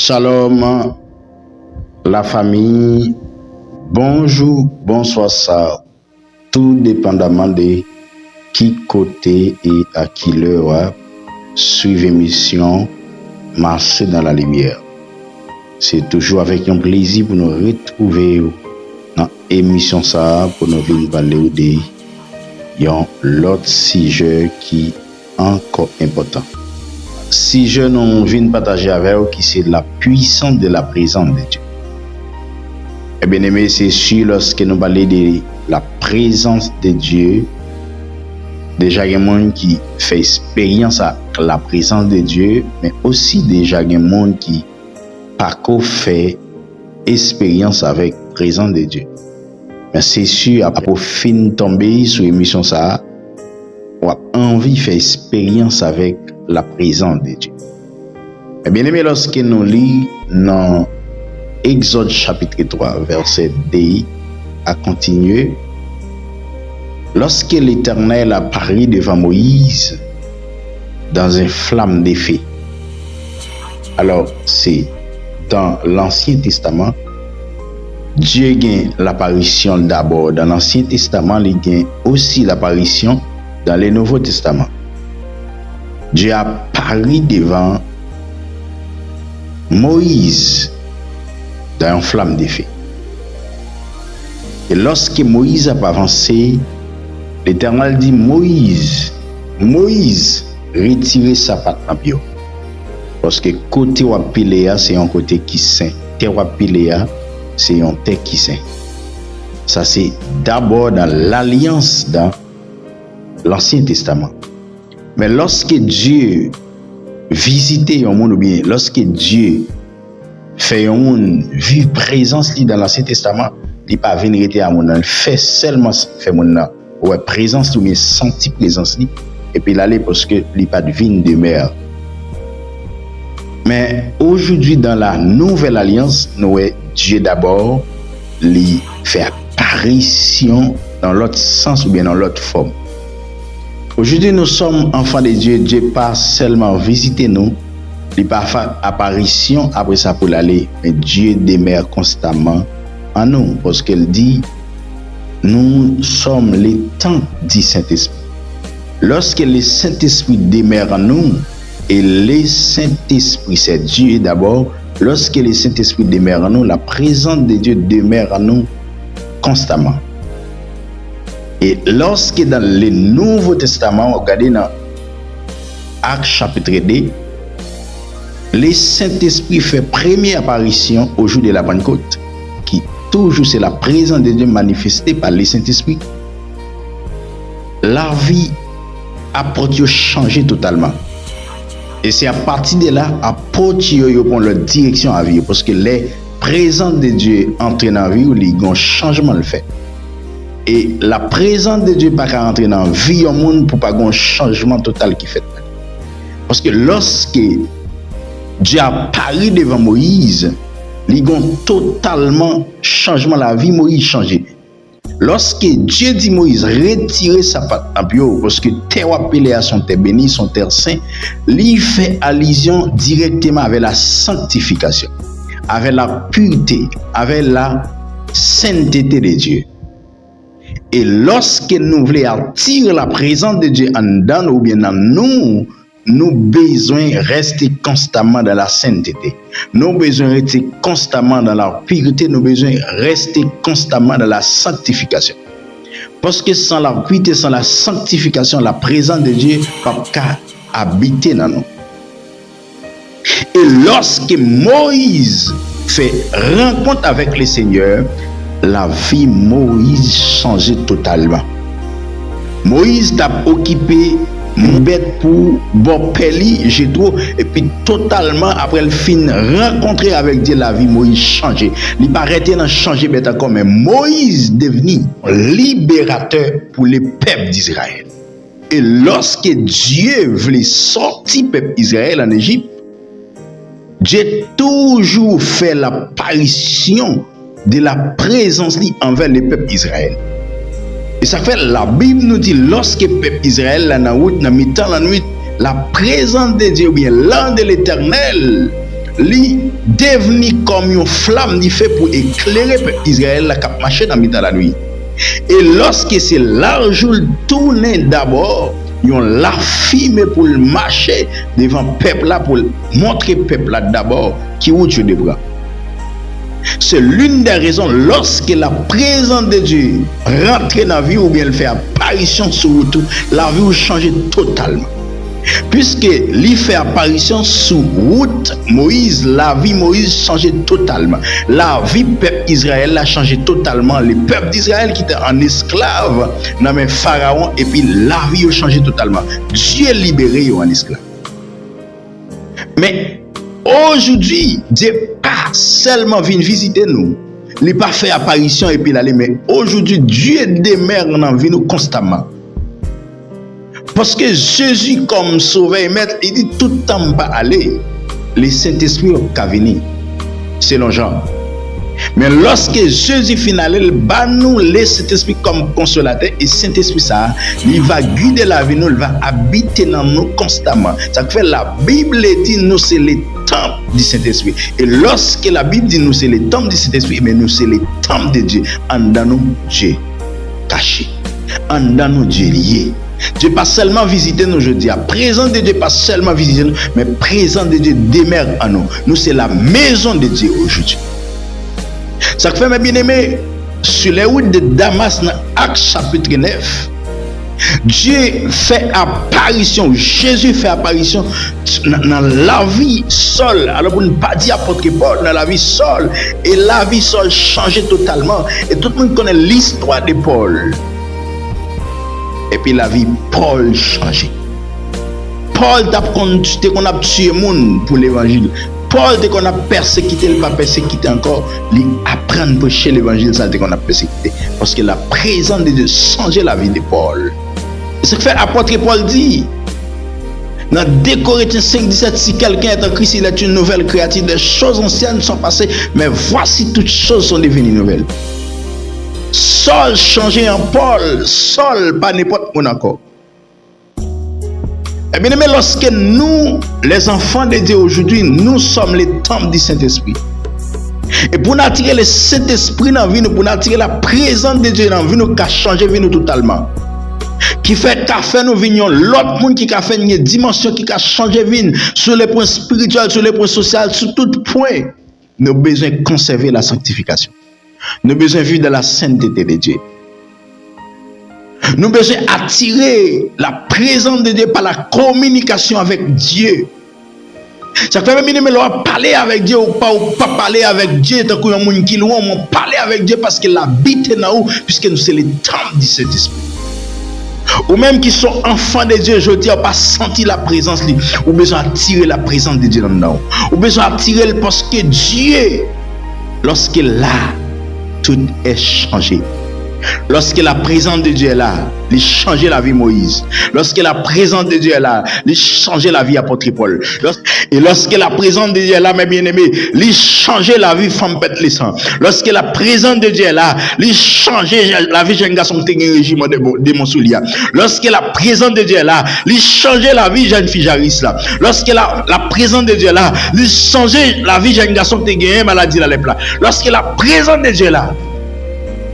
Shalom, la famille. Bonjour, bonsoir, ça. Tout dépendamment de qui côté et à qui l'heure suivre l'émission Marcher dans la lumière. C'est toujours avec un plaisir pour nous retrouver dans l'émission ça pour nous venir parler de l'autre sujet qui est encore important. Si je nous viens partager avec vous qui c'est la puissance de la présence de Dieu. Eh bien aimé, c'est sûr lorsque nous parlons de la présence de Dieu, déjà il y a des gens qui font expérience avec la présence de Dieu, mais aussi déjà il y a des gens qui pas fait expérience avec la présence de Dieu. Mais c'est sûr, après fin tomber sur l'émission ça, on a envie de faire expérience avec la présence de Dieu. Et bien aimé, lorsque nous lisons dans Exode chapitre 3, verset 2 à continuer, lorsque l'Éternel apparut devant Moïse dans une flamme de feu. Alors, c'est dans l'Ancien Testament, Dieu gagne l'apparition d'abord dans l'Ancien Testament, il gagne aussi l'apparition dans le Nouveau Testament. Dieu apparut devant Moïse dans une flamme de feu. Et lorsque Moïse a avancé, l'Éternel dit Moïse, retirez sa patte en bio. Parce que côté Wapiléa, c'est un côté qui saint. Terre Wapiléa, c'est un terre qui saint. Ça, c'est d'abord dans l'alliance dans l'Ancien Testament. Mais lorsque Dieu visitait un monde, ou bien lorsque Dieu fait un monde vivre présence dans l'Ancien Testament, il n'est pas venu rester à monde, il fait seulement fait monde ouais présence ou bien senti présence et puis il allait parce que il pas de vie de mer. Mais aujourd'hui dans la nouvelle alliance, nous Dieu d'abord il fait apparition dans l'autre sens ou bien dans l'autre forme. Aujourd'hui, nous sommes enfants de Dieu. Dieu pas seulement visiter nous, il pas fait apparition après ça pour l'aller, mais Dieu demeure constamment en nous, parce qu'il dit, nous sommes les temps du Saint-Esprit. Lorsque le Saint-Esprit demeure en nous, et le Saint-Esprit, c'est Dieu d'abord, lorsque le Saint-Esprit demeure en nous, la présence de Dieu demeure en nous constamment. Et lorsque dans le Nouveau Testament, regardez dans Actes chapitre 2, le Saint-Esprit fait première apparition au jour de la Pentecôte, qui toujours c'est la présence de Dieu manifestée par le Saint-Esprit. La vie apporte changé totalement. Et c'est à partir de là, apporte prend leur direction à vie, parce que les présences de Dieu entrent dans la vie, il y a un changement le fait. Et la présence de Dieu pas qu'à entrer dans la vie au monde pour pas un changement total qui fait. Parce que lorsque Dieu apparaît devant Moïse, il y a totalement changement la vie Moïse changé. Lorsque Dieu dit Moïse retirer sa patte en bio parce que terre appelée à son terre bénie, son terre saint, il fait allusion directement avec la sanctification, avec la pureté, avec la sainteté de Dieu. Et lorsque nous voulons attirer la présence de Dieu en dedans ou bien en nous, nous besoin rester constamment dans la sainteté. Nous besoin rester constamment dans la pureté, nous besoin rester constamment dans la sanctification. Parce que sans la pureté, sans la sanctification, la présence de Dieu ne peut pas habiter dans nous. Et lorsque Moïse fait rencontre avec le Seigneur, la vie Moïse changeait totalement. Moïse t'a occupé bête pour bon peli Jétro et puis totalement après le fin rencontrer avec Dieu, la vie Moïse changeait. Il pas arrêté dans changer bête encore, mais Moïse devenu libérateur pour les peuples d'Israël. Et lorsque Dieu voulait sortir le peuple d'Israël en Égypte, Dieu toujours fait l'apparition de la présence envers le peuple d'Israël. Et ça fait la Bible nous dit lorsque le peuple d'Israël dans la route, dans mi-temps la nuit, la présence de Dieu, bien l'an de l'Éternel li devenu comme une flamme qui fait pour éclairer le peuple Israël la cap marché dans le la nuit. Et lorsque c'est l'argent tourné d'abord, ils ont la fumée pour le marcher devant le peuple là, pour montrer le peuple là d'abord qui route sur des bras. C'est l'une des raisons lorsque la présence de Dieu rentre dans la vie ou bien elle fait apparition sur tout, la vie change totalement. Puisque il fait apparition sous route Moïse, la vie Moïse changeait totalement. La vie peuple Israël a changé totalement. Le peuple d'Israël qui était en esclave dans le pharaon et puis la vie a changé totalement. Dieu libéré en esclave. Mais aujourd'hui, Dieu pas seulement vient visiter nous. Il n'a pas fait apparition et puis l'aller, mais aujourd'hui Dieu demeure dans vie nous constamment. Parce que Jésus, comme sauveur et maître, il dit tout le temps pas aller. Le Saint-Esprit va venir, selon Jean. Mais lorsque Jésus final, il va nous le Saint-Esprit comme consolateur et Saint-Esprit ça, il va guider la vie nous, il va habiter dans nous constamment. Ça fait la Bible dit nous c'est le temple du Saint-Esprit. Et lorsque la Bible dit nous c'est le temple du Saint-Esprit, mais nous c'est le temple de Dieu. En dans nous Dieu caché, en dans nous Dieu lié. Dieu pas seulement visiter nous aujourd'hui, présent de Dieu pas seulement visiter nous, mais présent de Dieu demeure en nous. Nous c'est la maison de Dieu aujourd'hui. Ça fait mes bien-aimés, sur les routes de Damas dans Actes chapitre 9, Dieu fait apparition, Jésus fait apparition dans la vie seule. Alors pour ne pas dire apôtre Paul, dans la vie seule, et la vie seule changeait totalement. Et tout le monde connaît l'histoire de Paul. Et puis la vie Paul changeait. Paul t'a qu'on a tué monde pour l'évangile. Paul dès qu'on a persécuté, il va persécuter encore, il apprend à prêcher l'évangile, ça dès qu'on a persécuté. Parce que la présence de Dieu changeait la vie de Paul. C'est ce que fait l'apôtre Paul dit. Dans 2 Corinthiens 5:17, si quelqu'un est en Christ, il est une nouvelle créature. Des choses anciennes sont passées, mais voici toutes choses sont devenues nouvelles. Saul changé en Paul, Saul pas n'importe où encore. Eh bien, mais lorsque nous, les enfants de Dieu aujourd'hui, nous sommes les temples du Saint-Esprit. Et pour nous attirer le Saint-Esprit dans la vie, pour nous attirer la présence de Dieu dans la vie, nous avons changé la vie totalement. Qui fait qu'à faire nous vignon, l'autre monde qui a fait une dimension qui a changé la vie sur les points spirituels, sur les points sociaux, sur tout point. Nous avons besoin de conserver la sanctification. Nous avons besoin de vivre dans la sainteté de Dieu. Nous avons besoin d'attirer la présence de Dieu par la communication avec Dieu. Ça fait même si parler avec Dieu ou pas parler avec Dieu, tant qu'il y a un monde qui loin, on parler avec Dieu parce qu'il habite dans nous, puisque nous sommes les temples du Saint-Esprit. Ou même qui sont enfants de Dieu, je dis, on pas senti la présence, ou besoin d'attirer la présence de Dieu dans nous. Ou besoin d'attirer parce que Dieu, lorsqu'il est là, tout est changé. Lorsque la présence de Dieu est là, il change la vie Moïse. Lorsque la présence de Dieu est là, il change la vie apôtre Paul. Et lorsque la présence de Dieu est là, mes bien-aimés, il change la vie femme bête les sangs. Lorsque la présence de Dieu est là, il change la vie jeune garçon qui est un régime de mon soulier. Lorsque la présence de Dieu est là, il change la vie jeune fille Jaris là. Lorsque la présence de Dieu est là, il change la vie jeune garçon qui a une maladie la lèpre là. Lorsque la présence de Dieu est là,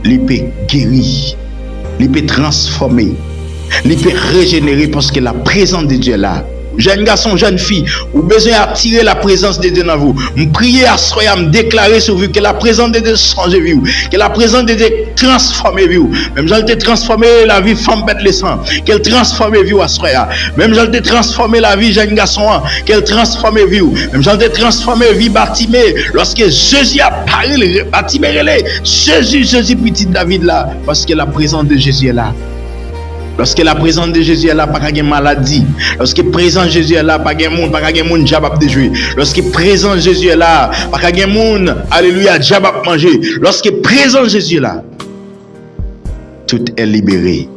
il peut guérir, il peut transformer, il peut régénérer parce que la présence de Dieu est là. Jeune garçon, jeune fille, vous avez besoin d'attirer la présence de Dieu dans vous. Me prier à soi, me déclarer sur vous que la présence de Dieu change vie, que la présence de Dieu transforme vie. Même j'allais te transformer la vie femme bête les sangs, qu'elle transforme vie à soi. Même j'allais te transformer la vie jeune garçon, qu'elle transforme vie. Même j'allais te transformer vie Bartimée. Lorsque Jésus a parlé, Bartimée Jésus petit David là, parce que la présence de Jésus est là. Lorsque la présence de Jésus est là, pas de maladie. Lorsque la présence de Jésus est là, pas de monde diable de jouer. Lorsque la présence de Jésus est là, pas de monde, alléluia, diable manger. Lorsque la présence de Jésus est là, tout est libéré.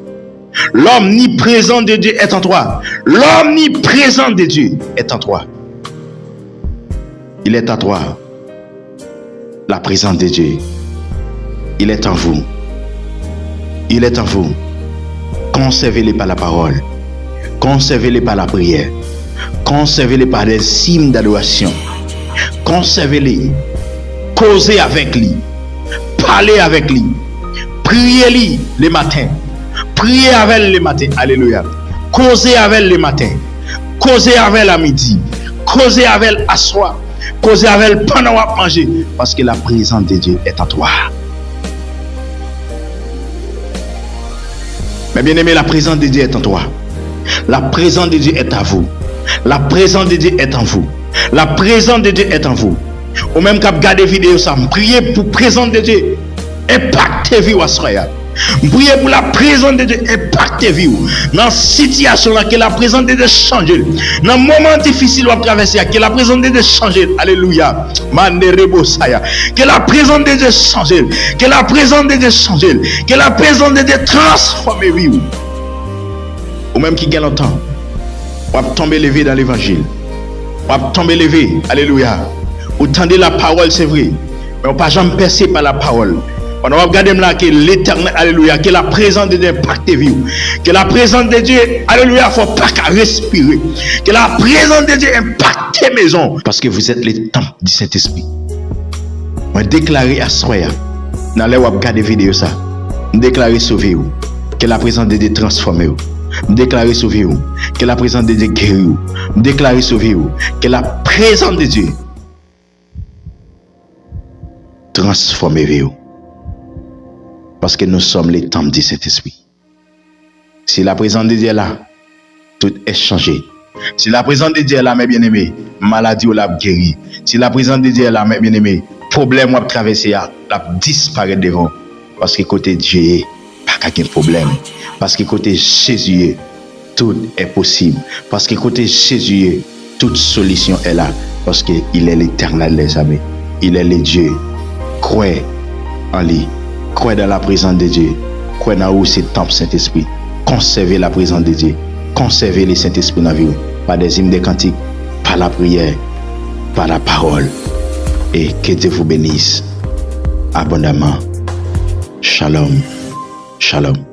L'omniprésence de Dieu est en toi. L'omniprésence de Dieu est en toi. Il est en toi. La présence de Dieu. Il est en vous. Il est en vous. Conservez-les par la parole, conservez-les par la prière, conservez-les par des signes d'adoration, conservez-les, causez avec lui, parlez avec lui, priez lui le matin, priez avec lui le matin, alléluia, causez avec lui le matin, causez avec lui à midi, causez avec lui à soir, causez avec lui pendant qu'on manger, parce que la présence de Dieu est en toi. Mais bien aimé, la présence de Dieu est en toi. La présence de Dieu est à vous. La présence de Dieu est en vous. La présence de Dieu est en vous. Ou même quand vous regardez vidéo ça, priez pour la présence de Dieu. Impactez vie à soya. Priez pour la présence de Dieu. Impactez vie. Dans la situation là, que la présence de Dieu change. Dans le moment difficile où vous traversez, que la présence de Dieu change. Alléluia. Que la présence de Dieu change. Que la présence de Dieu change. Que la présence de Dieu transforme vie. Ou même qui gagne longtemps. Ou tomber levé dans l'évangile. Ou tomber levé. Alléluia. Ou tendez la parole, c'est vrai. Mais on ne peut jamais percer par la parole. On va regarder là que l'éternel, alléluia, que la présence de Dieu impacte vie. Que la présence de Dieu, alléluia, il ne faut pas qu'à respirer. Que la présence de Dieu impacte tes maisons. Parce que vous êtes les temples du Saint-Esprit. On déclare à Soya, dans les web regarder vidéo ça. On déclare sauver vous. Que la présence de Dieu transforme vous. On déclare sauver vous. Que la présence de Dieu guérit vous. On déclare sauver vous. Que la présence de Dieu transforme vous. Parce que nous sommes les temples du Saint-Esprit. Si la présence de Dieu est là, tout est changé. Si la présence de Dieu est là, mes bien-aimés, maladie ou la guéri. Si la présence de Dieu est là, mes bien-aimés, problème ou traverser la disparaît devant. Parce que côté Dieu, pas qu'un problème. Parce que côté Jésus, tout est possible. Parce que côté Jésus, toute solution est là. Parce qu'il est l'éternel, les amis. Il est le Dieu. Croyez en lui. Croyez dans la présence de Dieu. Croyez dans où c'est le temple Saint-Esprit. Conservez la présence de Dieu. Conservez le Saint-Esprit dans la vie. Par des hymnes de cantiques, par la prière, par la parole. Et que Dieu vous bénisse abondamment. Shalom. Shalom.